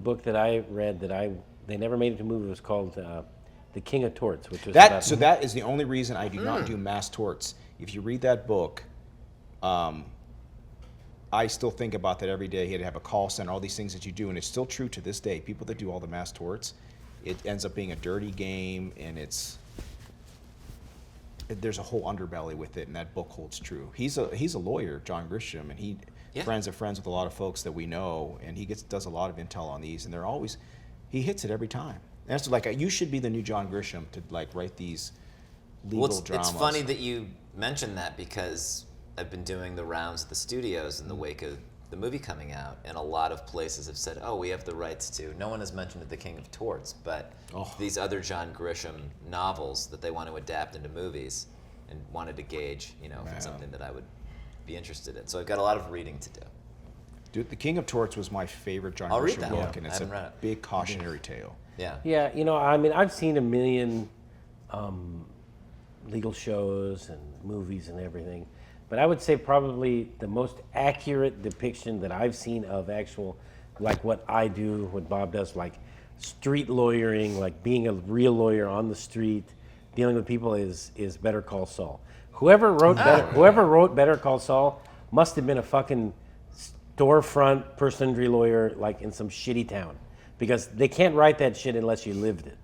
book that I read they never made it to a movie. It was called The King of Torts, which was so that is the only reason I do not do mass torts. If you read that book, I still think about that every day. He had to have a call center, all these things that you do, and it's still true to this day. People that do all the mass torts, it ends up being a dirty game, and there's a whole underbelly with it, and that book holds true. He's a lawyer, John Grisham, and he friends with a lot of folks that we know, and he does a lot of intel on these, and he hits it every time. And that's like you should be the new John Grisham to like write these legal dramas. It's funny that you mentioned that because I've been doing the rounds at the studios in the wake of the movie coming out, and a lot of places have said, "Oh, we have the rights to." No one has mentioned The King of Torts, but these other John Grisham novels that they want to adapt into movies, and wanted to gauge, if it's something that I would be interested in. So I've got a lot of reading to do. Dude, The King of Torts was my favorite John Grisham book, and it's a big cautionary tale. Yeah. Yeah, I mean, I've seen a million legal shows and movies and everything, but I would say probably the most accurate depiction that I've seen of actual, like what I do, what Bob does, like street lawyering, like being a real lawyer on the street, dealing with people is Better Call Saul. Whoever wrote Better Call Saul must have been a fucking storefront personal injury lawyer like in some shitty town, because they can't write that shit unless you lived it.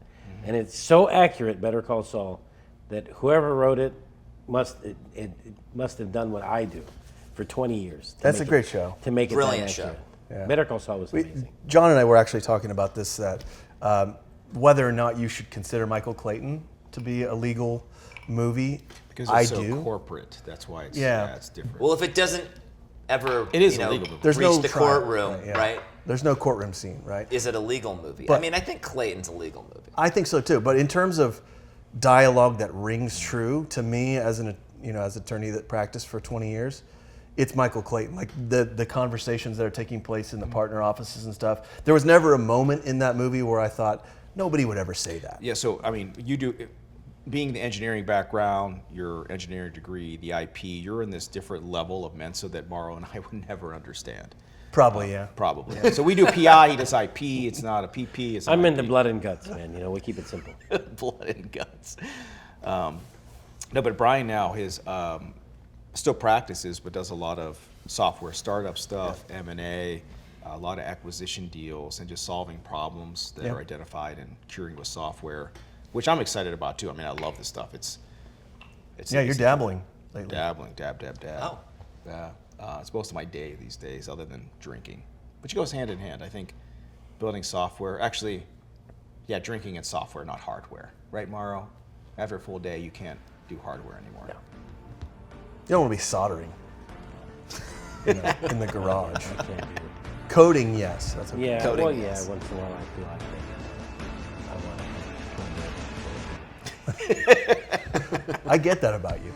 And it's so accurate, Better Call Saul, that whoever wrote it must have done what I do for 20 years. That's a great show. To make it Brilliant that accurate. show. Yeah. Better Call Saul was amazing. John and I were actually talking about this, that whether or not you should consider Michael Clayton to be a legal movie. Because it's so corporate. That's why it's different. Well, if it doesn't ever a legal movie. There's reach no the trial, courtroom, right? There's no courtroom scene, right? Is it a legal movie? But I mean, I think Clayton's a legal movie. I think so too. But in terms of dialogue that rings true to me as an attorney that practiced for 20 years, it's Michael Clayton. Like the conversations that are taking place in the partner offices and stuff. There was never a moment in that movie where I thought nobody would ever say that. Yeah. So I mean, you do. Being the engineering background, your engineering degree, the IP, you're in this different level of Mensa that Morrow and I would never understand. Probably, yeah. Probably. Yeah. So we do PI, he does IP, it's not a PP, it's I'm IP. into blood and guts, man. We keep it simple. Blood and guts. No, but Brian now still practices, but does a lot of software startup stuff, M&A, a lot of acquisition deals, and just solving problems that are identified and curing with software, which I'm excited about too. I mean, I love this stuff. It's you're dabbling lately. Dabbling, dab. Oh. Yeah. It's most of my day these days, other than drinking. Which goes hand in hand. I think building software, actually, drinking and software, not hardware. Right, Morrow? After a full day, you can't do hardware anymore. No. You don't want to be soldering in the garage. Coding, yes. That's okay. Yeah, Coding, well, yes. once in a while I feel like I get that about you.